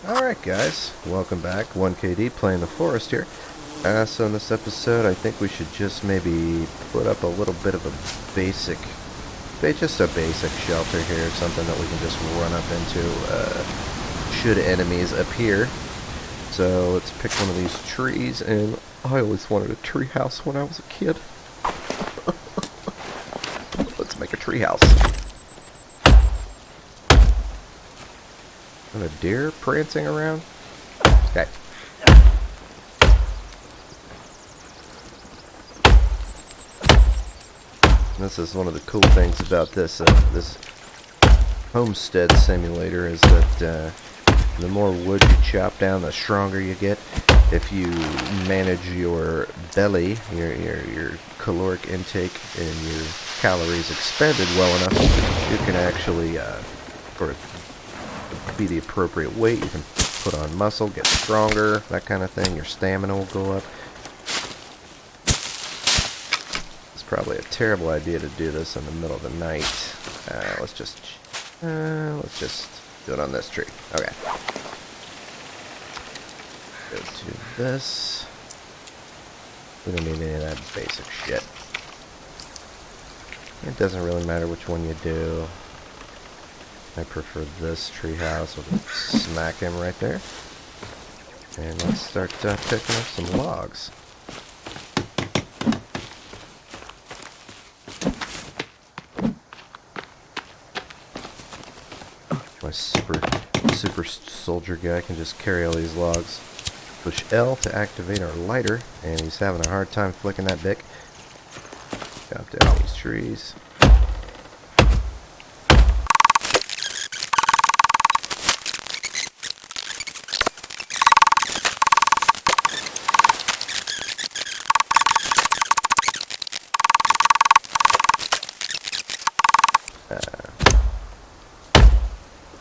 Alright guys, welcome back. 1KD playing the forest here. So in this episode I think we should just maybe put up a little bit of a basic, just a basic shelter here, something that we can just run up into should enemies appear. So let's pick one of these trees, and I always wanted a tree house when I was a kid. Let's make a tree house. And a deer prancing around? Okay. This is one of the cool things about this homestead simulator is that the more wood you chop down, the stronger you get. If you manage your belly, your caloric intake, and your calories expended well enough, you can actually, for be the appropriate weight, you can put on muscle, get stronger, that kind of thing. Your stamina will go up. It's probably a terrible idea to do this in the middle of the night. Let's just do it on this tree. Okay. Go to this. We don't need any of that basic shit. It doesn't really matter which one you do. I prefer this treehouse. We'll just smack him right there. And let's start picking up some logs. My super soldier guy can just carry all these logs. Push L to activate our lighter, and he's having a hard time flicking that bick. Chop down these trees.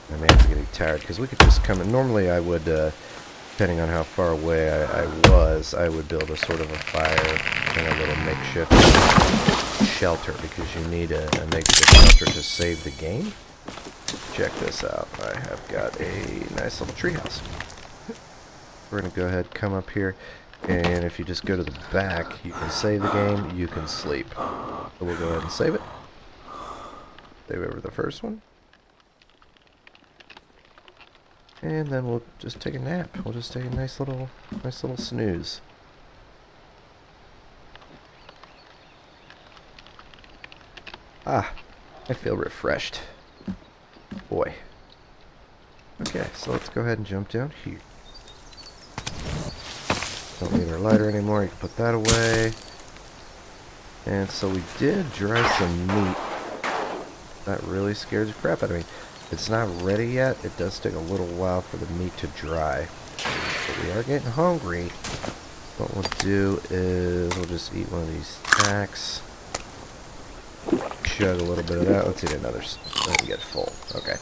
I may have to get tired because we could just come in. Normally I would, depending on how far away I was, I would build a sort of a fire and a little makeshift shelter, because you need a makeshift shelter to save the game. Check this out. I have got a nice little treehouse. We're going to go ahead, come up here, and if you just go to the back, you can save the game, you can sleep. So we'll go ahead and save it. Save over the first one. And then we'll just take a nap. We'll just take a nice little snooze. Ah, I feel refreshed. Boy. Okay, so let's go ahead and jump down here. Don't need our lighter anymore. You can put that away. And so we did dry some meat. That really scares the crap out of me. It's not ready yet. It does take a little while for the meat to dry. But we are getting hungry. What we'll do is we'll just eat one of these tacks. Chug a little bit of that. Let's eat another. Let me get full. Okay.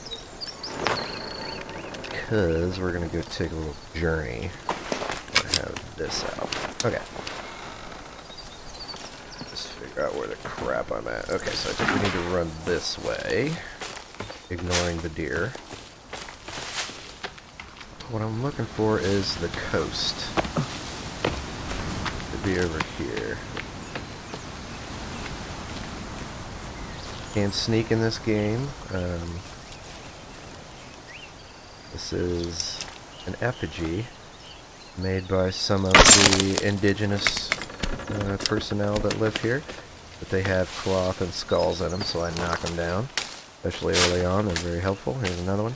Because we're going to go take a little journey. Have this out. Okay. Just figure out where the crap I'm at. Okay, so I think we need to run this way. Ignoring the deer. What I'm looking for is the coast. Could be over here. Can't sneak in this game. This is an effigy made by some of the indigenous personnel that live here. But they have cloth and skulls in them, so I knock them down. Especially early on, they're very helpful. Here's another one.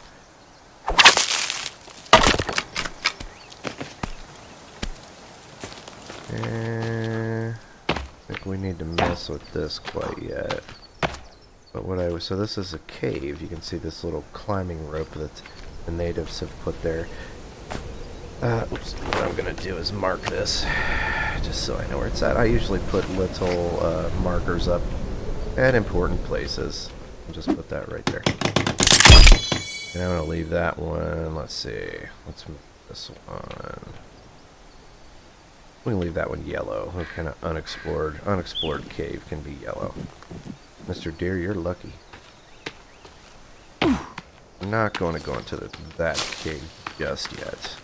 I think we need to mess with this quite yet. But so this is a cave. You can see this little climbing rope that the natives have put there. Oops, what I'm gonna do is mark this, just so I know where it's at. I usually put little markers up at important places. I'll just put that right there. And I'm gonna leave that one. Let's see. Let's move this one. We can leave that one yellow. What kind of unexplored cave can be yellow? Mr. Deer, you're lucky. We're not going to go into that cave just yet.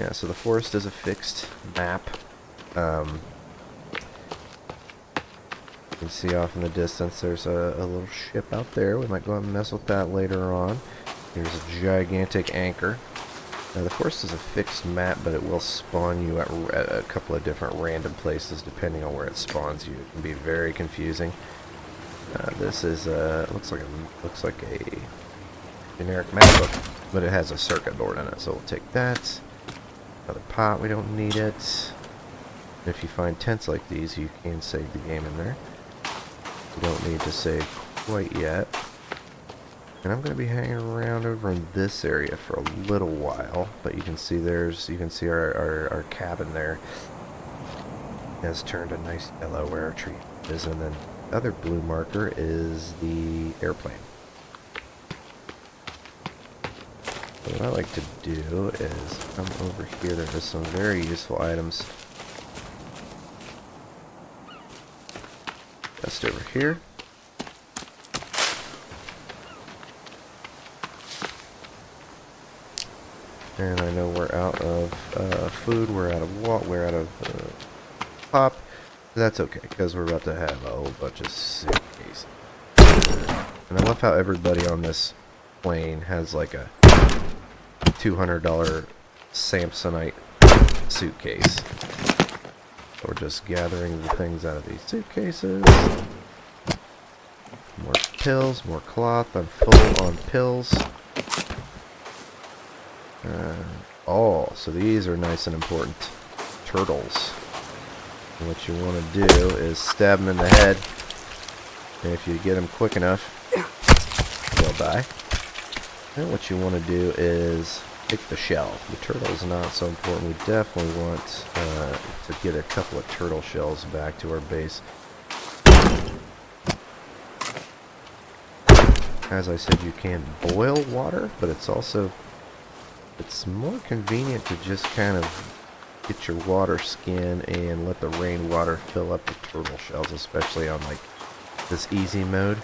Yeah, so the forest is a fixed map. You can see off in the distance there's a little ship out there. We might go and mess with that later on. Here's a gigantic anchor. Now the forest is a fixed map, but it will spawn you at a couple of different random places depending on where it spawns you. It can be very confusing. This is looks like a generic map book, but it has a circuit board in it, so we'll take that. Another pot, we don't need it. And if you find tents like these, you can save the game in there. You don't need to save quite yet. And I'm going to be hanging around over in this area for a little while, but you can see our cabin there has turned a nice yellow where our tree is, and then the other blue marker is the airplane. So what I like to do is come over here. There's some very useful items just over here. And I know we're out of food, we're out of water, we're out of pop. That's okay, because we're about to have a whole bunch of suitcases. And I love how everybody on this plane has like a $200 Samsonite suitcase. So we're just gathering the things out of these suitcases. More pills, more cloth. I'm full on pills. Oh, so these are nice and important. Turtles. And what you want to do is stab them in the head. And if you get them quick enough, they'll die. And what you want to do is pick the shell. The turtle is not so important. We definitely want to get a couple of turtle shells back to our base. As I said, you can boil water, but it's more convenient to just kind of get your water skin and let the rainwater fill up the turtle shells, especially on like this easy mode.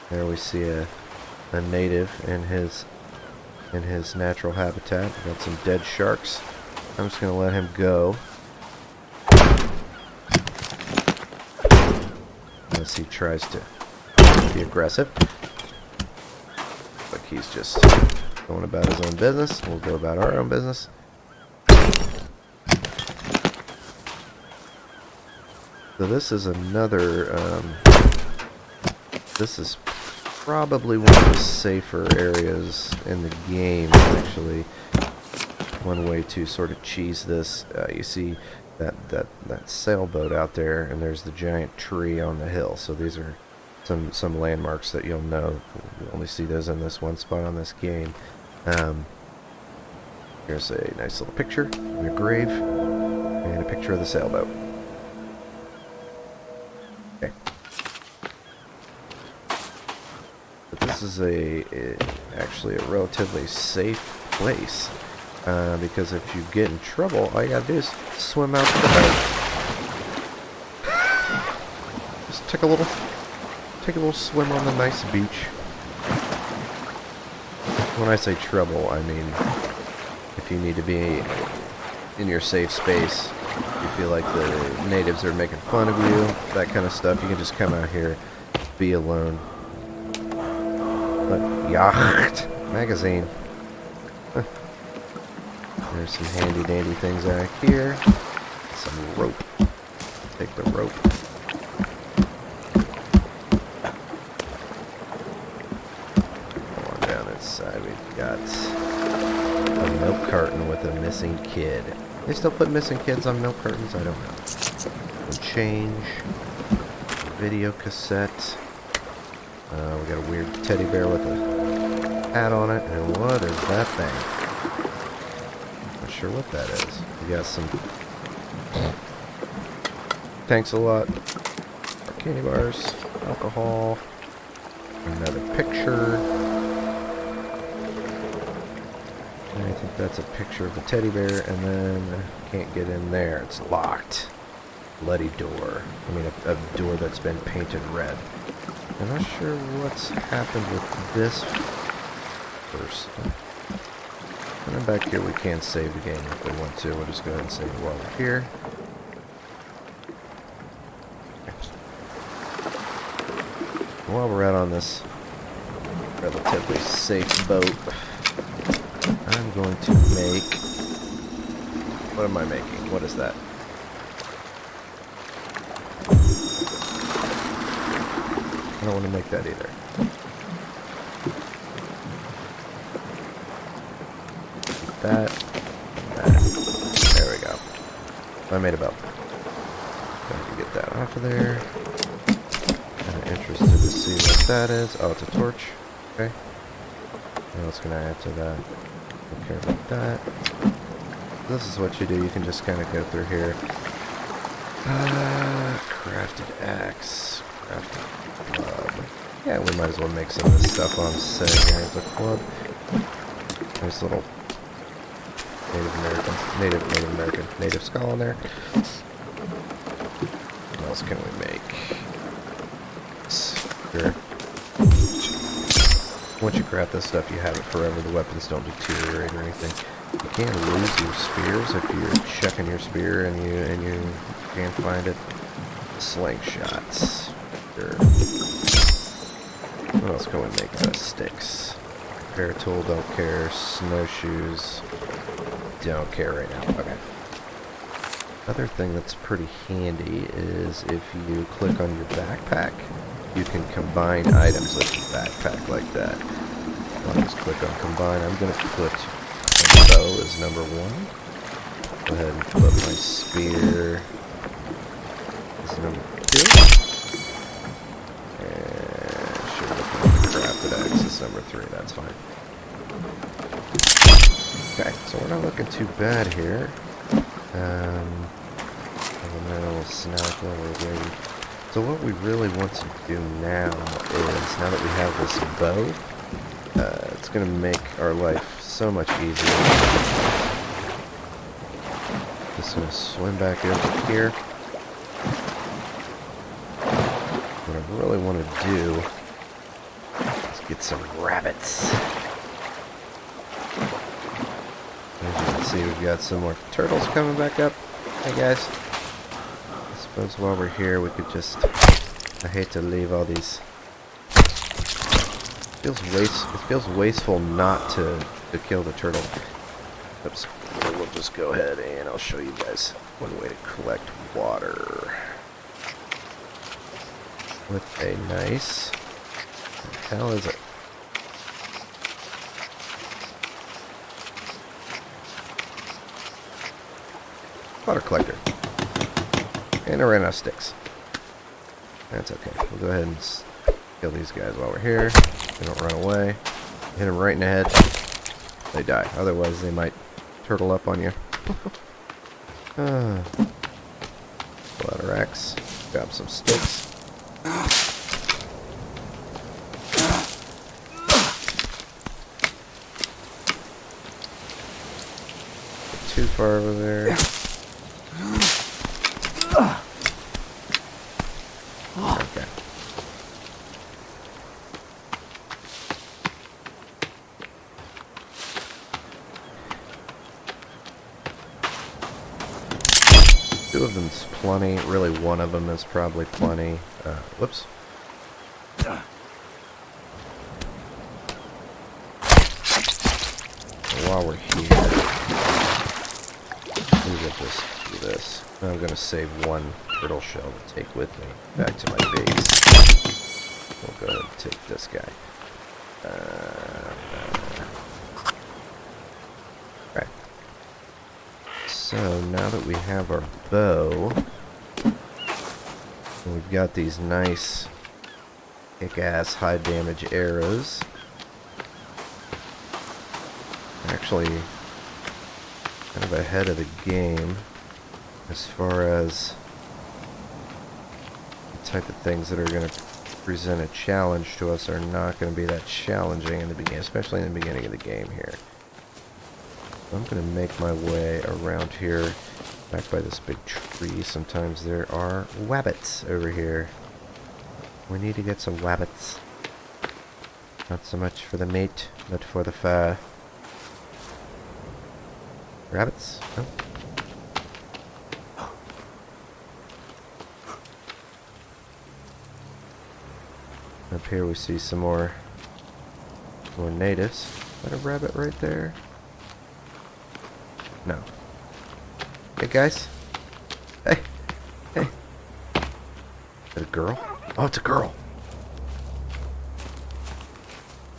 There we see a native in his natural habitat. We got some dead sharks. I'm just gonna let him go. Unless he tries to be aggressive. Like he's just going about his own business. We'll go about our own business. So this is another, this is probably one of the safer areas in the game, actually. One way to sort of cheese this, you see that sailboat out there, and there's the giant tree on the hill. So these are some landmarks that you'll know. You only see those in this one spot on this game. Here's a nice little picture of a grave and a picture of the sailboat. Okay. But this is actually a relatively safe place, because if you get in trouble, all you gotta do is swim out to the boat. Just take a little swim on the nice beach. When I say trouble, I mean if you need to be in your safe space, you feel like the natives are making fun of you, that kind of stuff, you can just come out here, be alone. But Yacht magazine. There's some handy dandy things out here. Some rope. Take the rope. Side we've got a milk carton with a missing kid. They still put missing kids on milk cartons? I don't know. Change. Video cassette. We got a weird teddy bear with a hat on it. And what is that thing? Not sure what that is. We got some... Thanks a lot. Candy bars. Alcohol. Another picture. I think that's a picture of the teddy bear, and then can't get in there. It's locked. bloody door. I mean, a door that's been painted red. I'm not sure what's happened with this person. And then back here we can save the game if we want to. We'll just go ahead and save it while we're here. While we're out on this relatively safe boat, I'm going to make... What am I making? What is that? I don't want to make that either. That. There we go. I made a belt. Going to get that off of there. Kind of interested to see what that is. Oh, it's a torch. Okay. What else can I add to that? Don't care about that. This is what you do. You can just kind of go through here. Crafted axe. Crafted club. Yeah, we might as well make some of this stuff on setting here. There's a club. Nice little native skull in there. What else can we make? Sure. Once you craft this stuff, you have it forever. The weapons don't deteriorate or anything. You can lose your spears if you're checking your spear and you can't find it. Slingshots. Sure. What else can we make out of sticks? Repair tool, don't care. Snowshoes, don't care right now. Okay. Other thing that's pretty handy is if you click on your backpack, you can combine items with your backpack like that. I'll just click on combine. I'm going to put my bow as number 1. Go ahead and put my spear as number 2. And should look at the crafted axe as number 3. That's fine. Okay, so we're not looking too bad here. Elemental snack level ready. So what we really want to do now is, now that we have this bow, it's going to make our life so much easier. Just going to swim back over here. What I really want to do is get some rabbits. As you can see, we've got some more turtles coming back up. Hey guys. I suppose while we're here, we could just... I hate to leave all these... It feels wasteful not to kill the turtle. Oops. So we'll just go ahead and I'll show you guys one way to collect water. With a nice... What the hell is it? Water collector. And I ran out of sticks. That's okay. We'll go ahead and kill these guys while we're here. They don't run away. Hit them right in the head. They die. Otherwise, they might turtle up on you. Pull out our axe. Grab some sticks. Too far over there. Okay. Two of them's plenty. Really, one of them is probably plenty. Whoops. While we're here, we will just do this. I'm going to save one turtle shell to take with me back to my base. We'll go ahead and take this guy. Okay. So now that we have our bow, and we've got these nice kick-ass high damage arrows. Actually, kind of ahead of the game as far as the type of things that are going to present a challenge to us are not going to be that challenging in the beginning, especially in the beginning of the game here. I'm gonna make my way around here, back by this big tree. Sometimes there are wabbits over here. We need to get some wabbits. Not so much for the meat, but for the fur. Rabbits? No. Up here we see some more natives. Is that a rabbit right there? No. Hey guys. Hey. Hey. Is it a girl? Oh, it's a girl.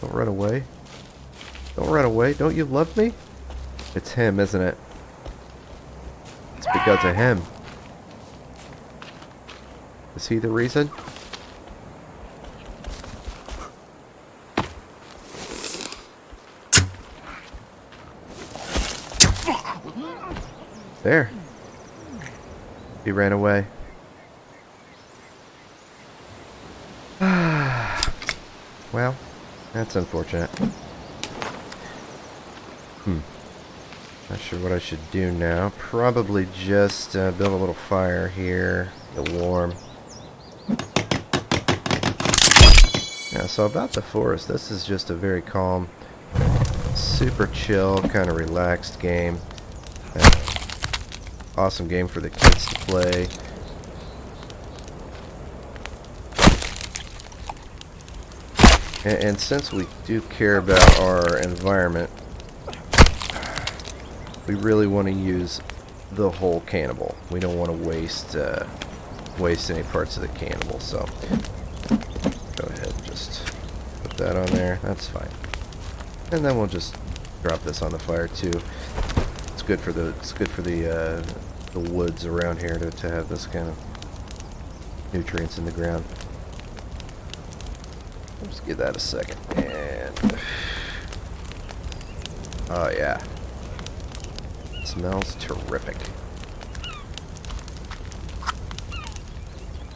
Don't run away. Don't run away. Don't you love me? It's him, isn't it? It's because of him. Is he the reason? There. He ran away. Well, that's unfortunate. Not sure what I should do now. Probably just build a little fire here. Get warm. Yeah, so about the forest, this is just a very calm, super chill, kind of relaxed game. Awesome game for the kids to play. And since we do care about our environment, we really want to use the whole cannibal. We don't want to waste any parts of the cannibal. So go ahead and just put that on there. That's fine. And then we'll just drop this on the fire too. It's good for the woods around here to have this kind of nutrients in the ground. Let's give that a second. And oh yeah. It smells terrific.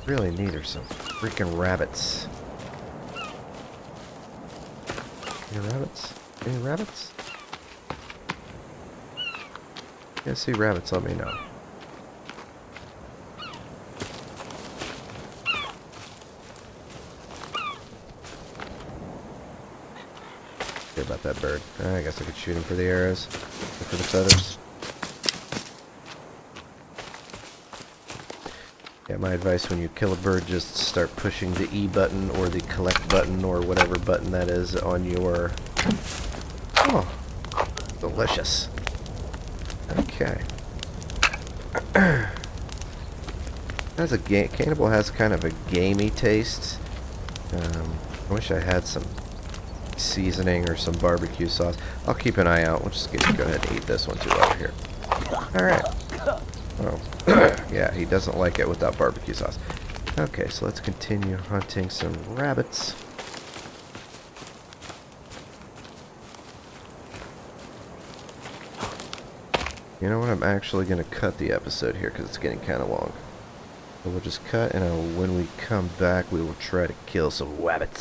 Really neat are some freaking rabbits. Any rabbits? Any rabbits? If you see rabbits, let me know. Care about that bird. I guess I could shoot him for the arrows. Or for the feathers. Yeah, my advice when you kill a bird, just start pushing the E button or the collect button or whatever button that is on your... Oh, delicious. Okay. As a cannibal has kind of a gamey taste. I wish I had some seasoning or some barbecue sauce. I'll keep an eye out. We'll just go ahead and eat this one too over here. Alright. Oh, yeah, he doesn't like it without barbecue sauce. Okay, so let's continue hunting some rabbits. You know what? I'm actually going to cut the episode here because it's getting kind of long. So we'll just cut, and when we come back, we will try to kill some rabbits.